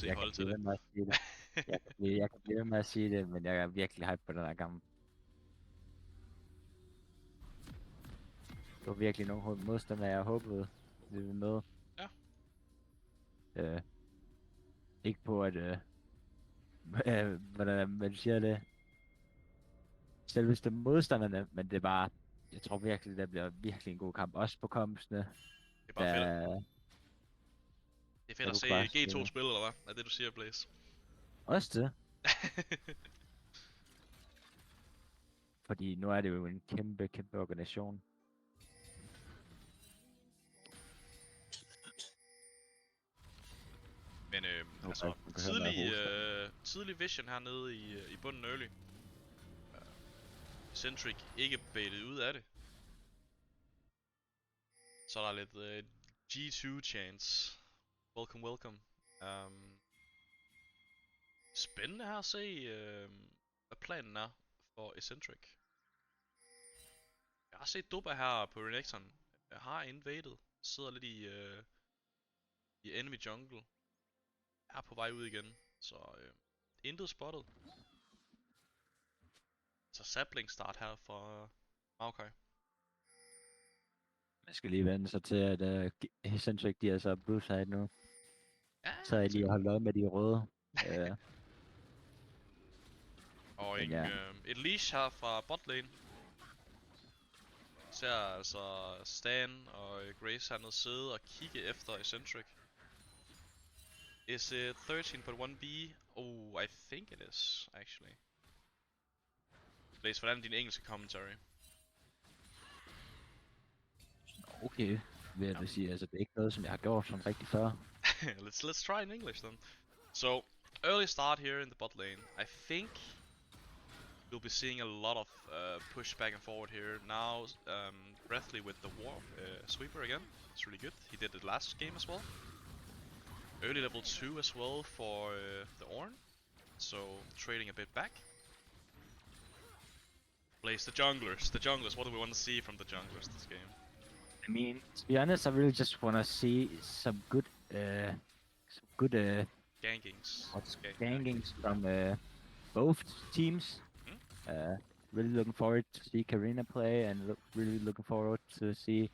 se hold til blive ved det. med at sige det. Jeg kan blive ved med at sige det, men jeg er virkelig hype på den her kamp. Det var virkelig nogle modstandere, jeg håbede, vi ville møde. Ja. Ikke på, at... hvordan man siger det. Selveste modstanderne, men det var... Jeg tror virkelig, det bliver virkelig en god kamp. Også på kampene. Det er bare fedt. Det er fedt der at se bare G2 spille, eller hvad? Er det, du siger, Blaze? Også det. Fordi nu er det jo en kæmpe, kæmpe organisation. Men altså, tidlig vision hernede i bunden early. Exzentriq ikke baitet ud af det. Så er der lidt G2 chance. Welcome, welcome. Spændende her at se, hvad planen er for Exzentriq. Jeg har set Doba her på Renekton. Jeg har invaded. Sidder lidt i enemy jungle. Er på vej ud igen. Så intet spottet. Så sapling start her fra Maokai. Man skal lige vende sig til, at Exzentriq, de er så blue side nu. Ja, så er jeg lige holdt øje med de røde. Og et leash her fra botlane. Ser altså Stan og Grace hernede sidde og kigge efter Exzentriq. Is it 13.1B? Oh, I think it is, actually. Blaze, hvordan er din engelske commentary? Okay, vil jeg sige. Altså, det er ikke noget, som jeg har gjort sådan rigtig før. let's try in English then. So, early start here in the bot lane. I think we'll be seeing a lot of push back and forward here. Now, Breathley with the war sweeper again. It's really good. He did it last game as well. Early level 2 as well for the Ornn. So, trading a bit back. Blaze, the junglers. What do we want to see from the junglers this game? I mean, to be honest, I really just want to see some good gankings. Gankings from both teams. Really looking forward to see Karina play, and really looking forward to see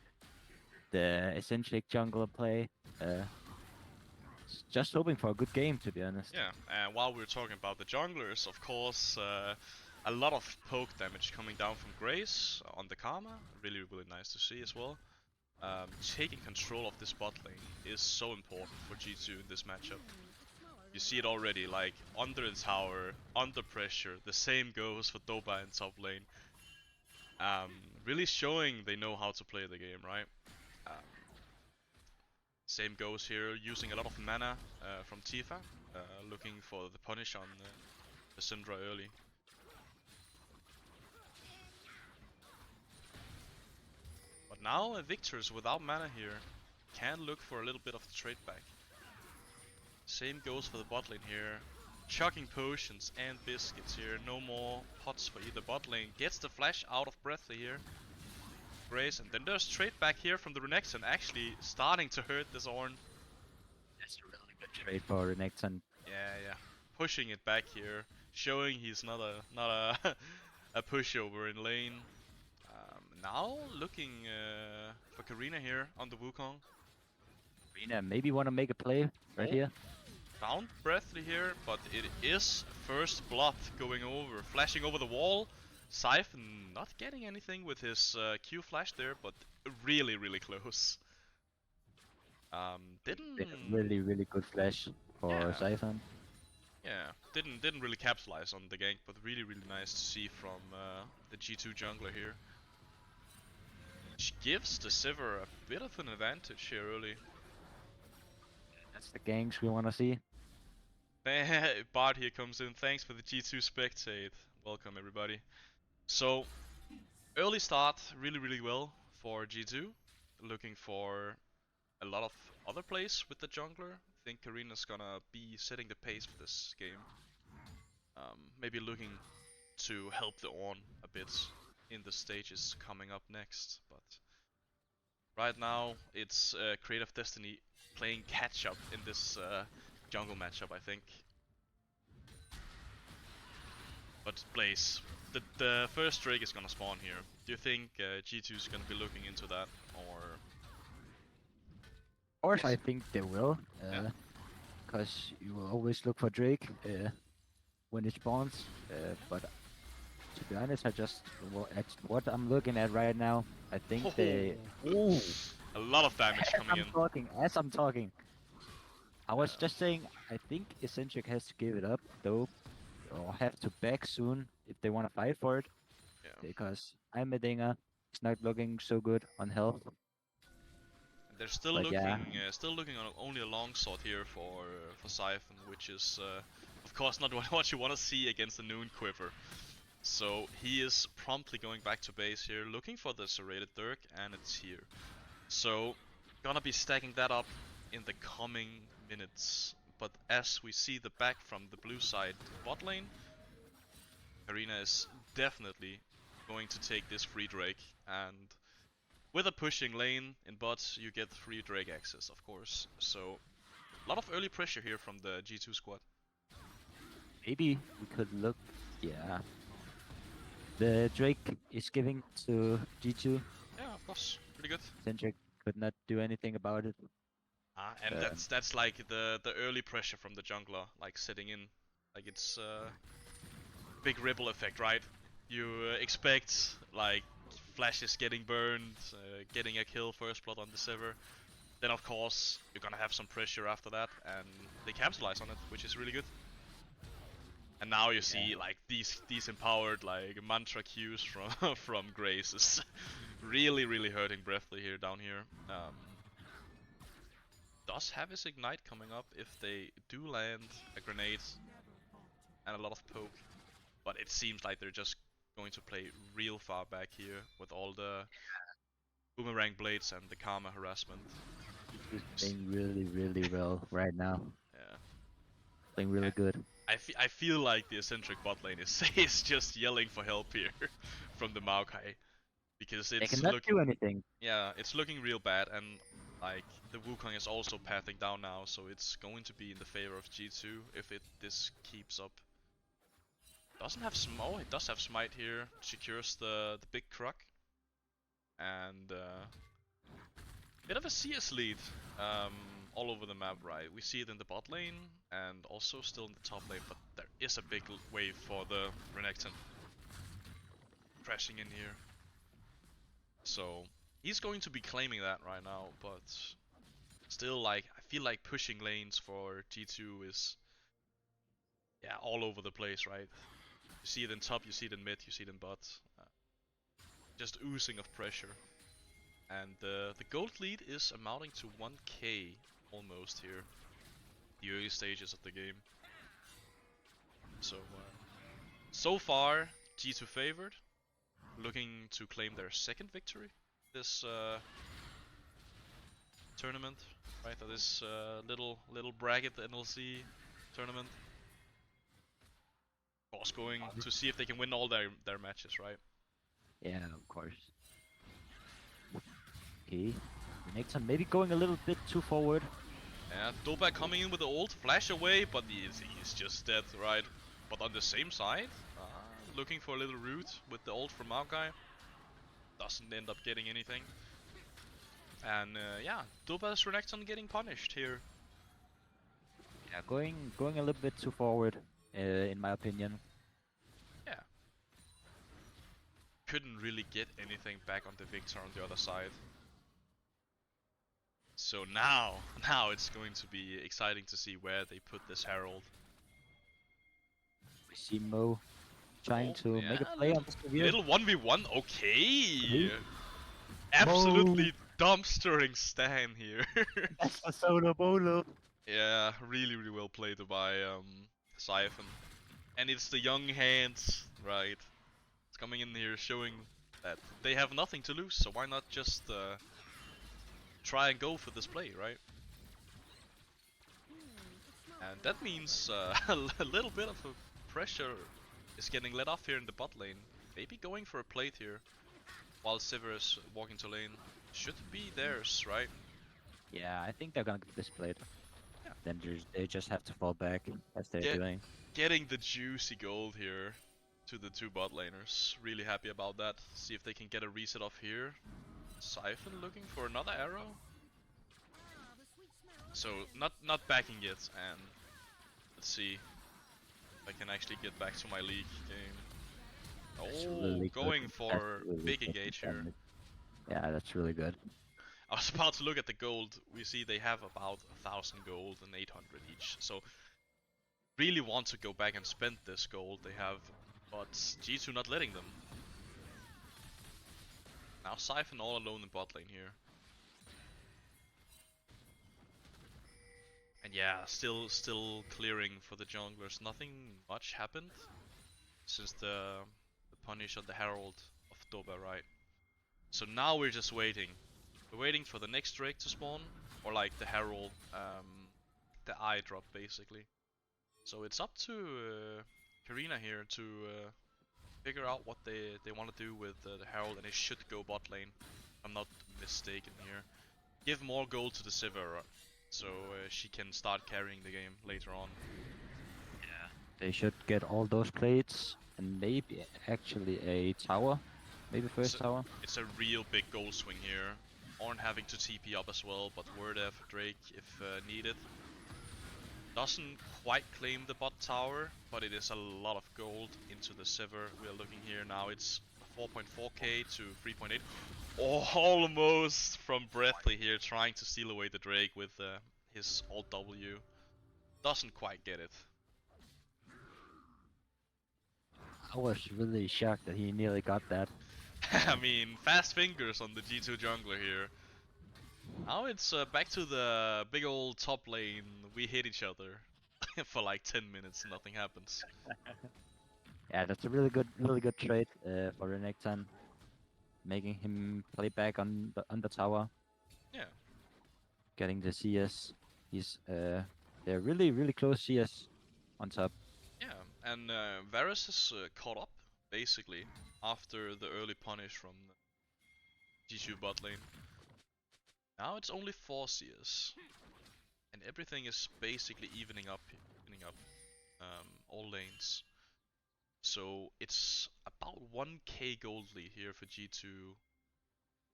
the Exzentriq jungler play. Just hoping for a good game, to be honest. Yeah, and while we're talking about the junglers, of course, a lot of poke damage coming down from Grace on the Karma. Really, really nice to see as well. Taking control of this bot lane is so important for G2 in this matchup. You see it already, like, under the tower, under pressure. The same goes for Doba in top lane. Really showing they know how to play the game, right? Same goes here, using a lot of mana from Tifa, looking for the punish on the Syndra early. But now Victor's without mana here can look for a little bit of the trade back. Same goes for the bot lane here. Chucking potions and biscuits here. No more pots for either bot lane. Gets the flash out of Breathley here. Grace, and then there's trade back here from the Renekton, actually starting to hurt this Ornn. That's a really good trade for Renekton. Yeah. Pushing it back here, showing he's not a pushover in lane. Now looking for Karina here on the Wukong. Karina maybe want to make a play right here. Found Breathley here, but it is first blood going over, flashing over the wall. Siphon not getting anything with his Q flash there, but really, really close. Really good flash for Siphon. Yeah, didn't really capitalize on the gank, but really nice to see from the G2 jungler here. Which gives the Sivir a bit of an advantage here early. That's the ganks we want to see. Bart here comes in. Thanks for the G2 spectate. Welcome everybody. So, early start really well for G2. Looking for a lot of other plays with the jungler. I think Karina's gonna be setting the pace for this game. Maybe looking to help the Ornn a bit in the stages coming up next. But right now, it's Creative Destiny playing catch up in this jungle matchup, I think. But Blaze, the first Drake is gonna spawn here. Do you think G2 is gonna be looking into that, or? Of course, I think they will. Yeah. Because you will always look for Drake when it spawns. But to be honest, at what I'm looking at right now, I think they. Ooh, A lot of damage coming in. as I'm talking, I was Yeah. just saying. I think Exzentriq has to give it up though, or have to back soon if they want to fight for it. Yeah. Because Heimerdinger is not looking so good on health. They're still But yeah, looking on only a longsword here for Siphon, which is of course not what you want to see against the Noon Quiver. So he is promptly going back to base here, looking for the serrated Dirk, and it's here. So gonna be stacking that up in the coming minutes. But as we see the back from the blue side bot lane, Karina is definitely going to take this free Drake, and with a pushing lane in bots, you get free Drake access, of course. So a lot of early pressure here from the G2 squad. maybe we could look. Yeah, the Drake is giving to G2. Yeah, of course, pretty good. Exzentriq could not do anything about it. And Uh, that's like the early pressure from the jungler, like setting in, like it's big ripple effect, right? You expect like flashes getting burned, getting a kill, first blood on the Sever. Then of course you're gonna have some pressure after that, and they capitalize on it, which is really good. And now you see like these empowered like mantra cues from from Grace is really hurting Breathly here down here. Does have his ignite coming up if they do land a grenade and a lot of poke, but it seems like they're just going to play real far back here with all the boomerang blades and the karma harassment. He's playing really well right now. Yeah. Playing really good. I feel like the Exzentriq bot lane is just yelling for help here from the Maokai, because They it's cannot do anything. yeah, it's looking real bad, and like the Wukong is also pathing down now, so it's going to be in the favor of G2 if this keeps up. Doesn't have oh, it does have smite here, secures the big croc, and bit of a CS lead all over the map, right? We see it in the bot lane and also still in the top lane, but there is a big wave for the Renekton crashing in here. So he's going to be claiming that right now, but still, like, I feel like pushing lanes for G2 is, yeah, all over the place, right? You see it in top, you see it in mid, you see it in bot. Just oozing of pressure. And the gold lead is amounting to 1k almost here. The early stages of the game. So, so far, G2 favored. Looking to claim their second victory this tournament, right? This little bracket NLC tournament. Of course, going to see if they can win all their matches, right? Yeah, of course. Okay. Renekton maybe going a little bit too forward. Yeah, Doba coming in with the ult, flash away, but he's just dead, right? But on the same side, looking for a little root with the ult from Maokai. Doesn't end up getting anything. And yeah, Doba's Renekton getting punished here. Yeah, going a little bit too forward, in my opinion. Yeah. Couldn't really get anything back on the Victor on the other side. So now it's going to be exciting to see where they put this Herald. We see Mo trying to make a play on this reveal. Little 1v1, okay! Absolutely dumpstering Stan here. That's a solo bolo. Yeah, really well played by Siphon. And it's the young hands, right? It's coming in here showing that they have nothing to lose, so why not just try and go for this play, right? And that means a little bit of a pressure is getting let off here in the bot lane. Maybe going for a plate here while Sivir is walking to lane. Should be theirs, right? Yeah, I think they're gonna get this played. Yeah. then they just have to fall back as they're Get doing. getting the juicy gold here to the two bot laners. Really happy about that. See if they can get a reset off here. Siphon looking for another arrow. So not backing it, and let's see if I can actually get back to my league game. That's Oh, really good. going That's for really big good engage here. damage. Yeah, that's really good. I was about to look at the gold. We see they have about 1,000 gold and 800 each. So really want to go back and spend this gold they have, but G2 not letting them. Now Siphon all alone in bot lane here. And yeah, still clearing for the junglers. Nothing much happened since the punish on the Herald of Doba, right? So now we're just waiting. We're waiting for the next Drake to spawn, or like the Herald, the eye drop basically. So it's up to Karina here to figure out what they want to do with the Herald, and they should go bot lane. If I'm not mistaken here. Give more gold to the Sivir, so she can start carrying the game later on. Yeah. They should get all those plates and maybe actually a tower. Maybe first tower. It's a real big goal swing here. Ornn having to TP up as well, but word for Drake if needed. Doesn't quite claim the bot tower, but it is a lot of gold into the Sivir. We are looking here now, it's 4.4k to 3.8. Oh, almost from Breathley here, trying to steal away the Drake with his alt W. Doesn't quite get it. I was really shocked that he nearly got that. I mean, fast fingers on the G2 jungler here. Now it's back to the big old top lane. We hit each other for like 10 minutes, nothing happens. Yeah, that's a really good trade for Renekton, making him play back on the tower, Yeah, getting the CS. He's they're really close CS on top. yeah. And Varus is caught up, basically, after the early punish from the G2 bot lane. Now it's only 4 CS. And everything is basically evening up all lanes. So it's about 1k gold lead here for G2,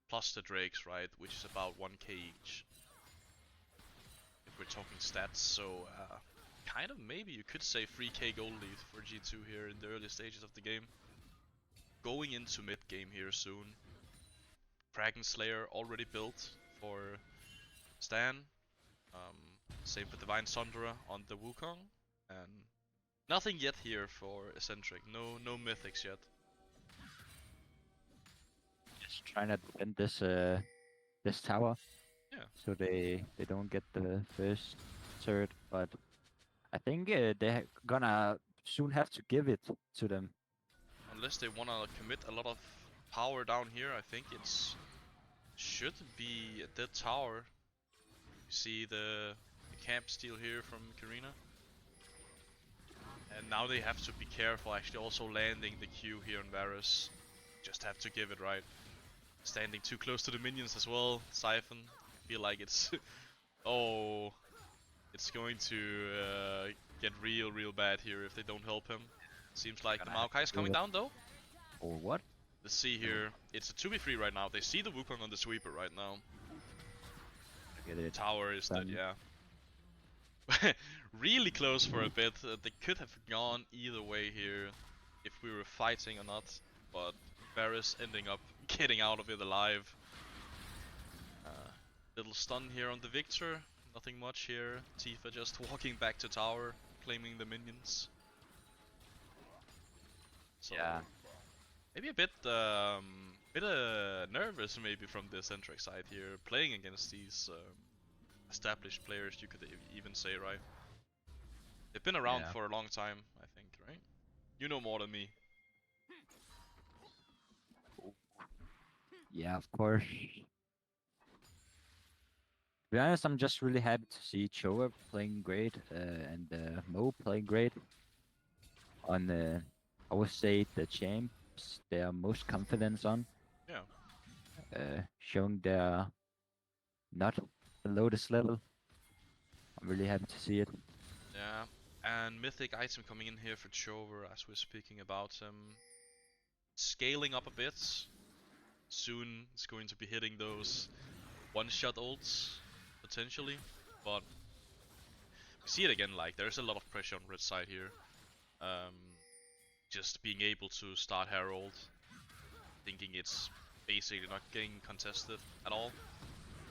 plus the Drakes, right, which is about 1k each. If we're talking stats, so kind of maybe you could say 3k gold lead for G2 here in the early stages of the game. Going into mid game here soon. Kraken Slayer already built for Stan. Same for Divine Sundra on the Wukong, and nothing yet here for Exzentriq. No mythics yet. Just trying to defend this tower. Yeah. So they don't get the first third, but I think they're gonna soon have to give it to them. Unless they wanna commit a lot of power down here, I think it's should be a dead tower. You see the camp steal here from Karina. And now they have to be careful actually also landing the Q here on Varus. Just have to give it right. Standing too close to the minions as well. Siphon. Feel like it's oh, it's going to get real bad here if they don't help him. Seems like the Maokai is coming down though. Or what? Let's see here. It's a 2v3 right now. They see the Wukong on the sweeper right now. Tower is dead, yeah. Really close for a bit. They could have gone either way here if we were fighting or not. But Varus ending up getting out of it alive. Little stun here on the Victor. Nothing much here. Tifa just walking back to tower, claiming the minions. So Yeah. maybe a bit nervous maybe from the Exzentriq side here, playing against these established players, you could even say, right? They've been around for a long time, I think, right? You know more than me. Yeah, of course. To be honest, I'm just really happy to see Choa playing great and Mo playing great. On I would say the champs they are most confident on. Yeah. Showing their not the lowest level I'm really happy to see it. Yeah, and mythic item coming in here for Chover as we're speaking about him. Scaling up a bit. Soon it's going to be hitting those one-shot ults, potentially. But we see it again, like, there's a lot of pressure on red side here. Um, just being able to start Herald, thinking it's basically not getting contested at all.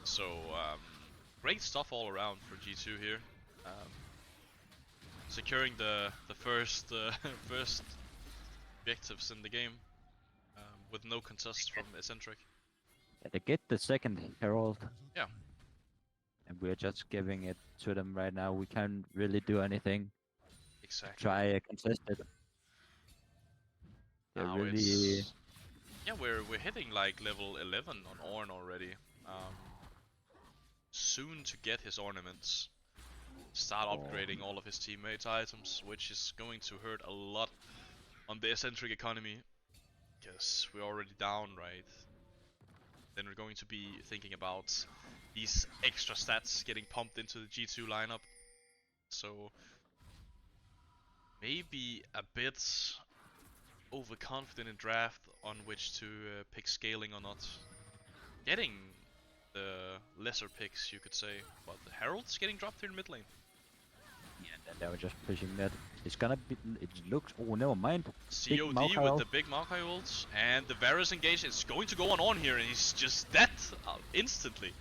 So, great stuff all around for G2 here. Securing the first first objectives in the game with no contests from Exzentriq. Yeah, they get the second Herald. Yeah. And we're just giving it to them right now. We can't really do anything. Exactly. Try a contested. They're Now really... it's... Yeah, we're hitting like level 11 on Ornn already. Soon to get his ornaments. Start upgrading all of his teammates' items, which is going to hurt a lot on the Exzentriq economy. Because we're already down, right? Then we're going to be thinking about these extra stats getting pumped into the G2 lineup. So maybe a bit overconfident in draft on which to pick scaling or not. Getting the lesser picks, you could say, but the Herald's getting dropped here in mid lane. Yeah, and then they were just pushing that. It's gonna be... It looks... Oh, never mind. COD with the big Maokai ults, and the Varus engage is going to go on here, and he's just dead instantly.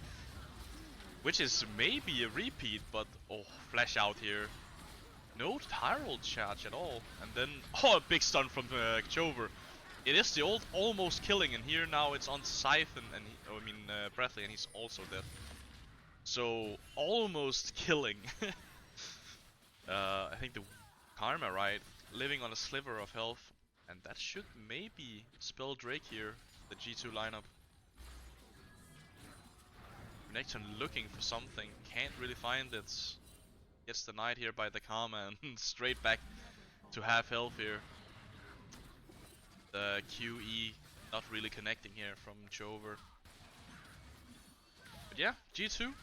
Which is maybe a repeat, but oh, flash out here. No Herald charge at all, and then oh, a big stun from Chover. It is the old almost killing, and here now it's on Siphon and Breathley, and he's also dead. So almost killing. I think the Karma, right, living on a sliver of health, and that should maybe spell Drake here, the G2 lineup. Renekton looking for something, can't really find it. Gets denied here by the Karma and straight back to half health here. The QE not really connecting here from Chover. But yeah, G2.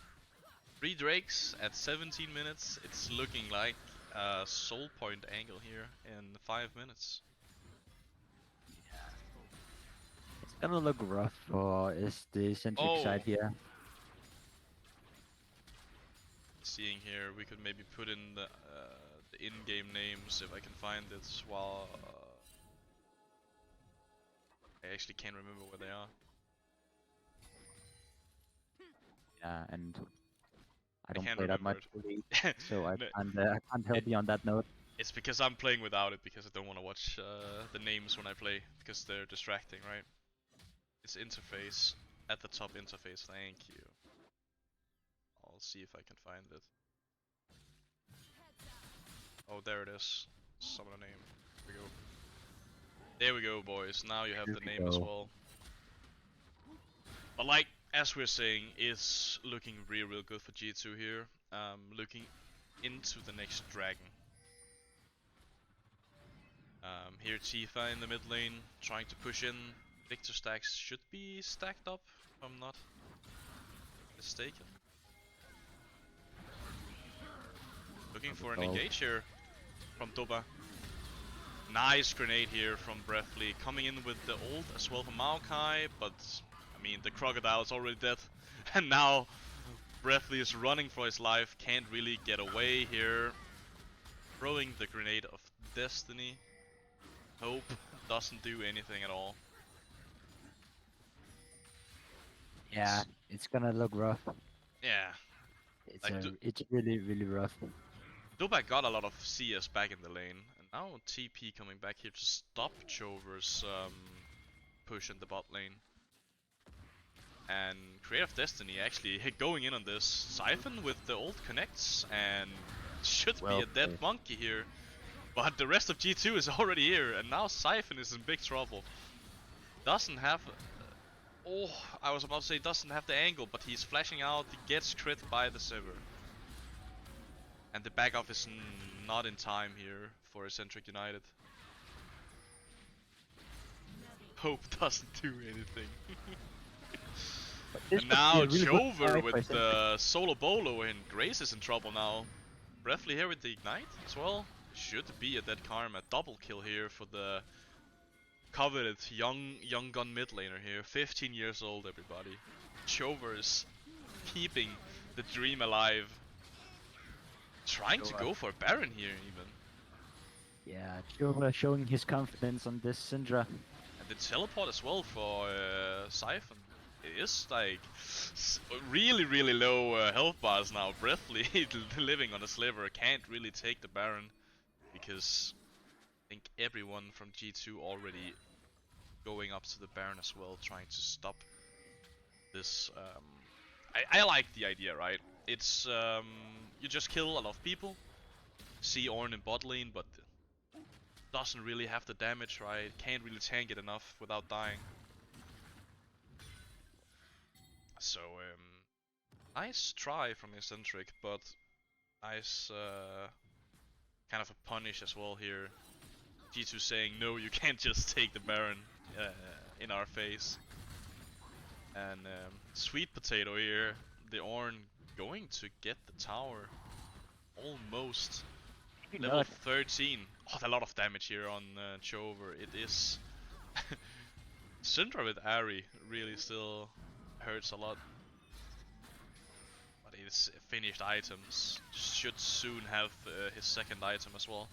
3 Drakes at 17 minutes. It's looking like a soul point angle here in 5 minutes. It's gonna look rough for the Exzentriq side here. Seeing here, we could maybe put in the in-game names if I can find it while... I actually can't remember where they are. Yeah, and I don't can't play that remember much, so I can't help you on that note. It's because I'm playing without it, because I don't want to watch the names when I play, because they're distracting, right? It's interface, at the top interface, thank you. I'll see if I can find it. Oh, there it is. Some of the name. Here we go. There we go, boys. Now you have the name as well. But like, as we're saying, it's looking real good for G2 here. Looking into the next dragon. Here Tifa in the mid lane, trying to push in. Victor stacks should be stacked up, if I'm not mistaken. Looking for an engage here from Doba. Nice grenade here from Breathley, coming in with the ult as well from Maokai, but I mean the crocodile's already dead. And now Breathley is running for his life, can't really get away here. Throwing the grenade of destiny. Hope doesn't do anything at all. Yeah, it's gonna look rough. Yeah. It's it's really rough. Dubai got a lot of CS back in the lane, and now TP coming back here to stop Chover's push in the bot lane. And Creative Destiny actually going in on this. Siphon with the ult connects, and should be a dead monkey here. But the rest of G2 is already here, and now Siphon is in big trouble. Doesn't have... oh, I was about to say doesn't have the angle, but he's flashing out, he gets crit by the Sever. And the back off is not in time here for Exzentriq United. Hope doesn't do anything. But this And could be now a really good Chover fight with for Exzentriq. the solo bolo, and Grace is in trouble now. Breathly here with the ignite as well. Should be a dead karma. Double kill here for the coveted young gun mid laner here. 15 years old, everybody. Chover is keeping the dream alive. Trying to go for Baron here even. Yeah, Chova showing his confidence on this Syndra. And the teleport as well for Siphon. It is like really low health bars now. Breathly living on a sliver, can't really take the Baron because I think everyone from G2 already going up to the Baron as well, trying to stop this. I like the idea, right? It's you just kill a lot of people. See Ornn in bot lane, but doesn't really have the damage, right? Can't really tank it enough without dying. So nice try from Exzentriq, but nice kind of a punish as well here. G2 saying no, you can't just take the Baron in our face. And Sweet Potato here, the Ornn going to get the tower almost. Level 13. Oh, a lot of damage here on Chover. It is Syndra with Ari really still hurts a lot. But it's finished items. Should soon have his second item as well.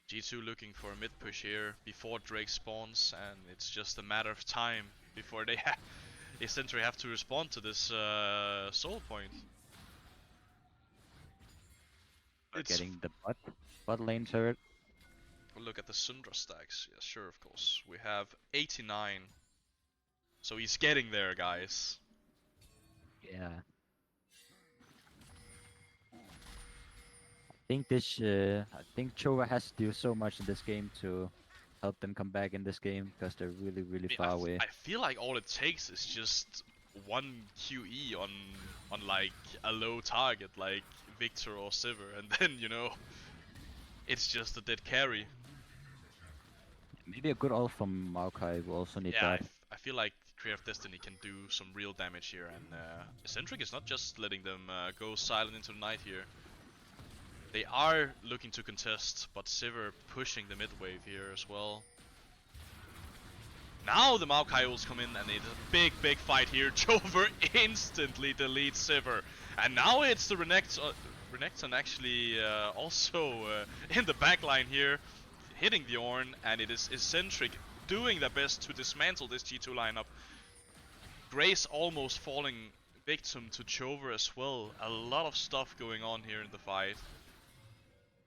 G2 looking for a mid push here before Drake spawns, and it's just a matter of time before they essentially have to respond to this soul point. It's getting the bot lane turret. We'll look at the Syndra stacks. Yeah, sure, of course. We have 89. So he's getting there, guys. Yeah. I think Chova has to do so much in this game to help them come back in this game because they're really far away. I feel like all it takes is just one QE on like a low target like Victor or Sivir, and then it's just a dead carry. Maybe a good ult from Maokai will also need that. I feel like Creative Destiny can do some real damage here, and Exzentriq is not just letting them go silent into the night here. They are looking to contest, but Sivir pushing the mid wave here as well. Now the Maokai ults come in, and it's a big fight here. Chover instantly deletes Sivir, and now it's the Renekton actually also in the backline here, hitting the Ornn, and it is Exzentriq doing their best to dismantle this G2 lineup. Grace almost falling victim to Chover as well. A lot of stuff going on here in the fight.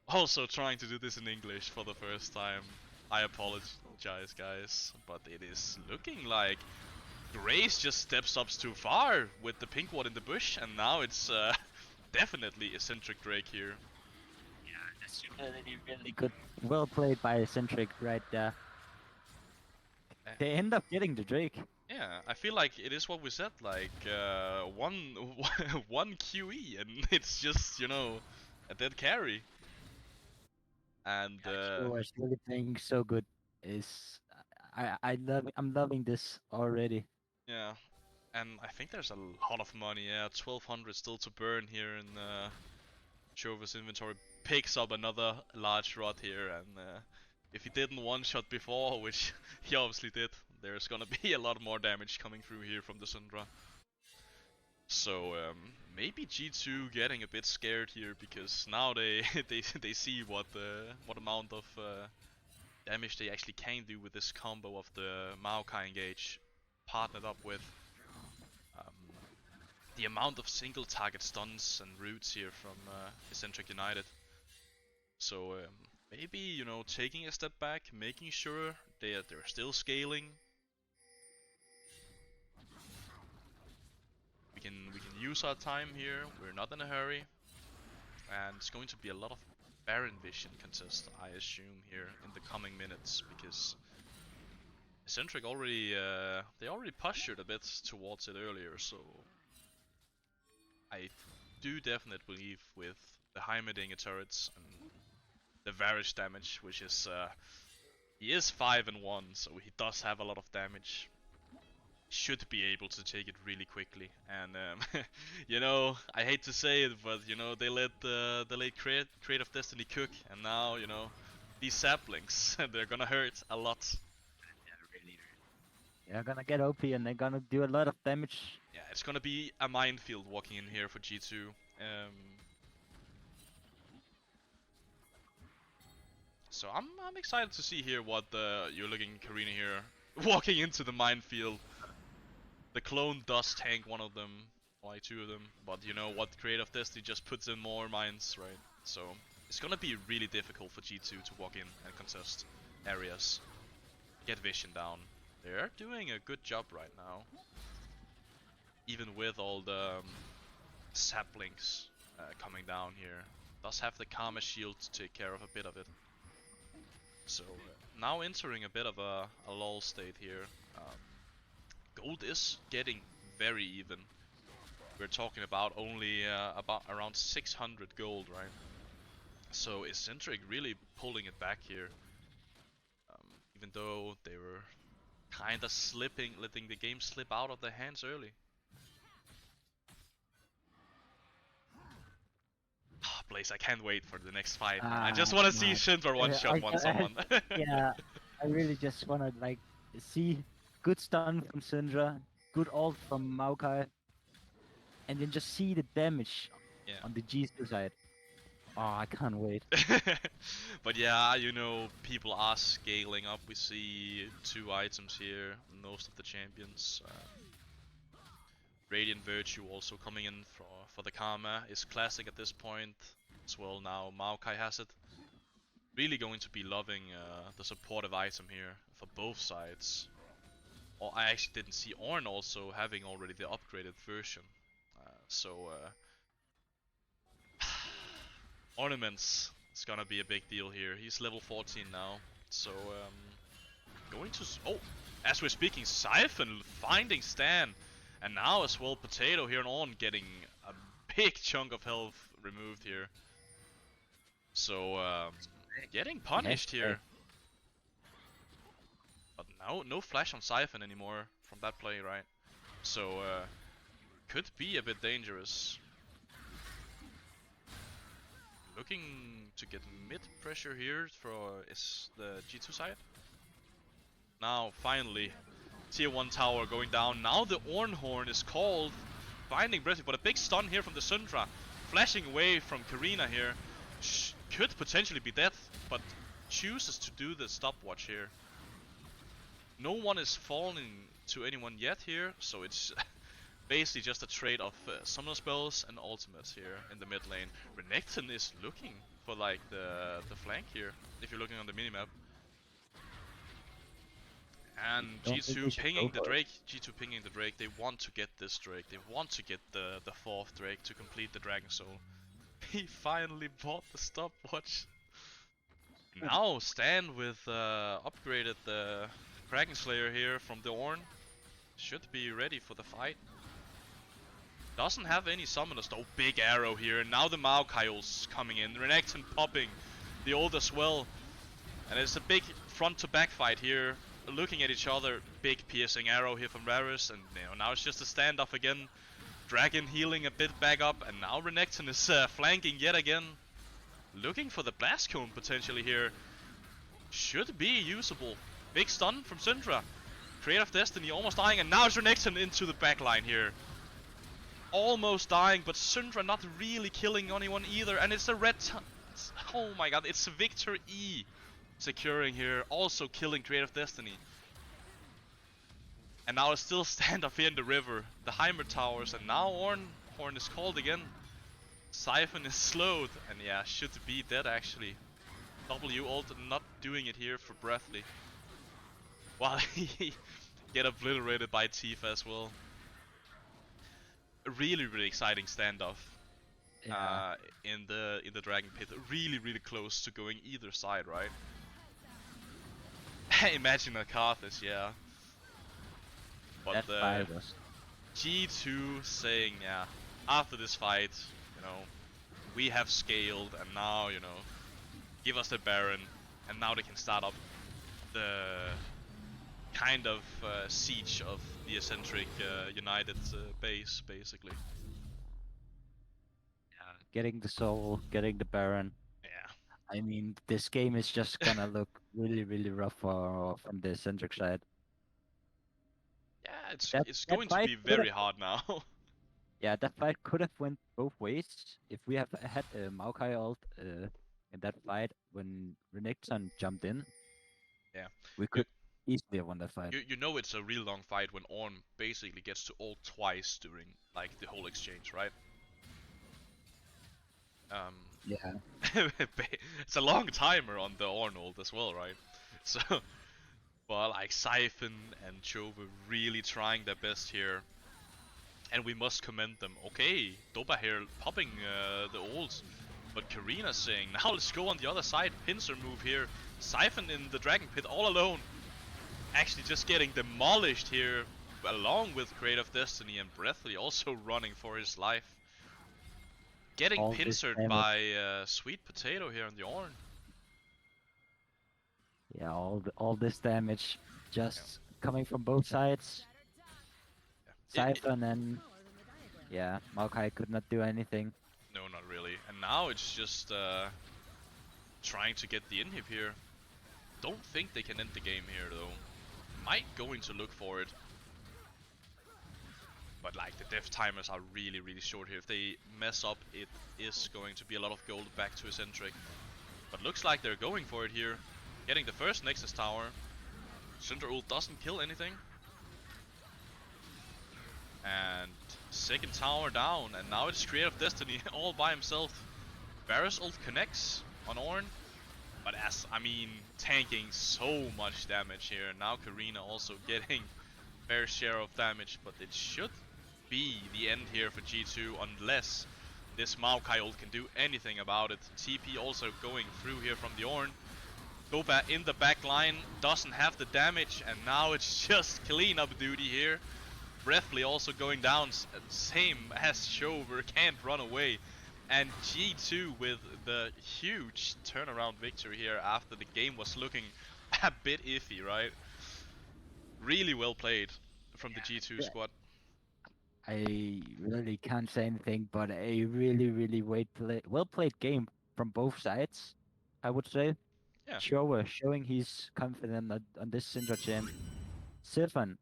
Also trying to do this in English for the first time. I apologize, guys, but it is looking like Grace just steps up too far with the pink ward in the bush, and now it's definitely Exzentriq Drake here. Yeah, that's really good. Well played by Exzentriq right there. They end up getting the Drake. Yeah, I feel like it is what we said, like one QE, and it's just a dead carry. And was really playing so good. I'm loving this already. yeah, and I think there's a lot of money. Yeah, 1200 still to burn here in Chover's inventory. Picks up another large rod here, and if he didn't one-shot before, which he obviously did, there's gonna be a lot more damage coming through here from the Syndra. So maybe G2 getting a bit scared here, because now they they see what amount of damage they actually can do with this combo of the Maokai engage partnered up with the amount of single target stuns and roots here from Exzentriq United. So maybe taking a step back, making sure they're still scaling. We can use our time here. We're not in a hurry, and it's going to be a lot of Baron vision contest, I assume, here in the coming minutes, because Exzentriq already they already postured a bit towards it earlier. So I do definitely believe with the Heimerdinger turrets and the Varish damage, which is he is 5-1, so he does have a lot of damage. should be able to take it really quickly. And you know, I hate to say it, but you know, they let the late Creative Destiny cook, and now you know, these saplings they're gonna hurt a lot. They're gonna get OP and they're gonna do a lot of damage. Yeah, it's gonna be a minefield walking in here for G2. So I'm excited to see here what you're looking Karina here walking into the minefield. The clone does tank one of them, like two of them, but you know what, Creative Destiny just puts in more mines, right? So it's gonna be really difficult for G2 to walk in and contest areas, get vision down. They're doing a good job right now, even with all the saplings coming down here. Does have the Karma shield to take care of a bit of it. So now entering a bit of a lull state here. Gold is getting very even. We're talking about only about around 600 gold, right? So Exzentriq really pulling it back here. Even though they were kinda slipping, letting the game slip out of their hands early. Blaze, I can't wait for the next fight. I just want to see Syndra one-shot someone. Yeah, I really just wanna like see good stun from Syndra, good ult from Maokai, and then just see the damage on the G2 side. Oh, I can't wait. But yeah, you know, people are scaling up. We see 2 items here, most of the champions. Radiant Virtue also coming in for the Karma is classic at this point as well. Now Maokai has it. Really going to be loving the supportive item here for both sides. Or I actually didn't see Ornn also having already the upgraded version. Ornaments is gonna be a big deal here. He's level 14 now, so going to as we're speaking, Siphon finding Stan, and now as well Potato here and on getting a big chunk of health removed here. So getting punished here. But now no flash on Siphon anymore from that play, right? So could be a bit dangerous. Looking to get mid pressure here for the G2 side. Now finally tier 1 tower going down. Now the Ornn Horn is called, finding Breathing, but a big stun here from the Syndra. Flashing away from Karina here. Could potentially be death, but chooses to do the stopwatch here. No one is falling to anyone yet here, so it's basically just a trade of summoner spells and ultimates here in the mid lane. Renekton is looking for like the flank here, if you're looking on the minimap. And G2 pinging the Drake. G2 pinging the Drake. They want to get this Drake. They want to get the 4th Drake to complete the Dragon Soul. He finally bought the stopwatch. Now Stan with upgraded the Kraken Slayer here from the Ornn. Should be ready for the fight. Doesn't have any summoners though. Big arrow here. And now the Maokai's coming in. Renekton popping the ult as well. And it's a big front to back fight here. Looking at each other. Big piercing arrow here from Varus. And you know, now it's just a standoff again. Dragon healing a bit back up. And now Renekton is flanking yet again. Looking for the Blast Cone potentially here. Should be usable. Big stun from Syndra. Creative Destiny almost dying. And now it's Renekton into the backline here. Almost dying, but Syndra not really killing anyone either, and it's a red oh my god, it's Victor E securing here, also killing Creative Destiny. And now it's still standoff here in the river, the Heimer towers, and now Horn is called again. Siphon is slowed, and yeah, should be dead actually. W ult not doing it here for Breathly. While he get obliterated by Tifa as well. A really exciting standoff in the Dragon Pit. Really close to going either side, right? Imagine a Karthus, yeah. But G2 saying, yeah, after this fight, you know, we have scaled, and now, you know, give us the Baron, and now they can start up the kind of siege of the Exzentriq United base, basically. Yeah, getting the soul, getting the Baron. Yeah. I mean, this game is just gonna look really, really rough from the Exzentriq side. Yeah, it's That going to fight be could have, very hard now. yeah, that fight could have went both ways. If we have had a Maokai ult in that fight when Renekton jumped in, Yeah. we You, could easily have won that fight. you know it's a real long fight when Ornn basically gets to ult twice during like the whole exchange, right? Um, Yeah, it's a long timer on the Ornn ult as well, right? So, but like Siphon and Chova really trying their best here, and we must commend them. Okay, Doba here popping the ults, but Karina saying, now let's go on the other side. Pincer move here. Siphon in the Dragon Pit all alone. Actually just getting demolished here, along with Creative Destiny and Breathly also running for his life. Getting all this pincered damage. by Sweet Potato here on the Ornn. Yeah, all this damage Yeah. just coming from both sides. Yeah. Siphon and yeah, Maokai could not do anything. No, not really. And now it's just trying to get the inhib here. Don't think they can end the game here though. Might go in to look for it. But like the death timers are really, really short here. If they mess up, it is going to be a lot of gold back to Exzentriq. But looks like they're going for it here. Getting the first Nexus tower. Cinder ult doesn't kill anything. And second tower down, and now it's Creative Destiny all by himself. Varus ult connects on Ornn, but I mean, tanking so much damage here. Now Karina also getting fair share of damage, but it should be the end here for G2 unless this Maokai ult can do anything about it. TP also going through here from the Ornn. Doba in the back line, doesn't have the damage, and now it's just cleanup duty here. Breathly also going down, same as Shover, can't run away. And G2 with the huge turnaround victory here after the game was looking a bit iffy, right? Really well played from the G2 Yeah. squad. I really can't say anything, but a really, really well played game from both sides, I would say. Yeah, Showing he's confident on this Syndra champ. Siphon,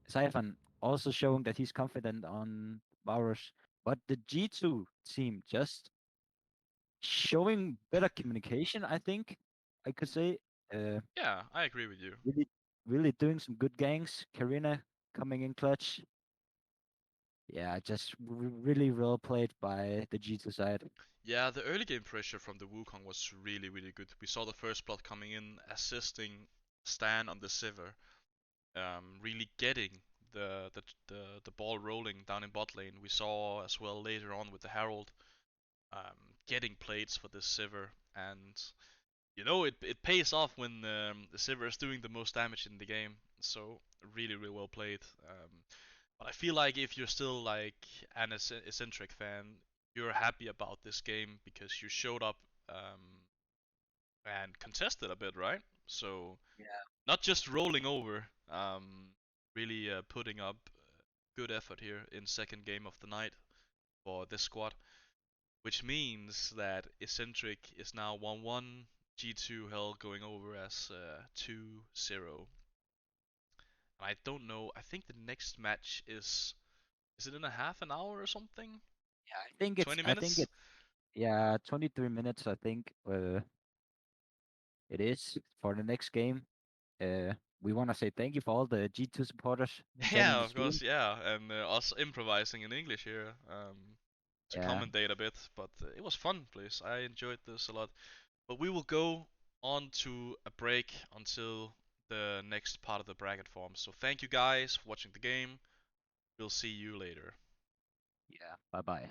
Siphon also showing that he's confident on Varus. But the G2 team just showing better communication, I think I could say. Uh, yeah, I agree with you. really, really doing some good ganks. Karina coming in clutch. Yeah, just really well played by the G2 side. Yeah, the early game pressure from the Wukong was really, really good. We saw the first blood coming in, assisting Stan on the Sivir, really getting the ball rolling down in bot lane. We saw as well later on with the Herald, getting plates for the Sivir, and you know it pays off when the Sivir is doing the most damage in the game. So really, really well played. But I feel like if you're still like an Exzentriq fan, you're happy about this game because you showed up and contested a bit, right? So Yeah. not just rolling over, really putting up good effort here in second game of the night for this squad, which means that Exzentriq is now 1-1, G2 Hell going over as 2-0. I don't know, I think the next match is it in a half an hour or something? Yeah, 20 I think minutes? it's yeah, 23 minutes I think it is for the next game. Uh we want to say thank you for all the G2 supporters joining Yeah, the of stream. course, yeah, and us improvising in English here to Yeah. commentate a bit, but it was fun, please. I enjoyed this a lot. But we will go on to a break until the next part of the bracket form. So thank you guys for watching the game. We'll see you later. Yeah. Bye-bye.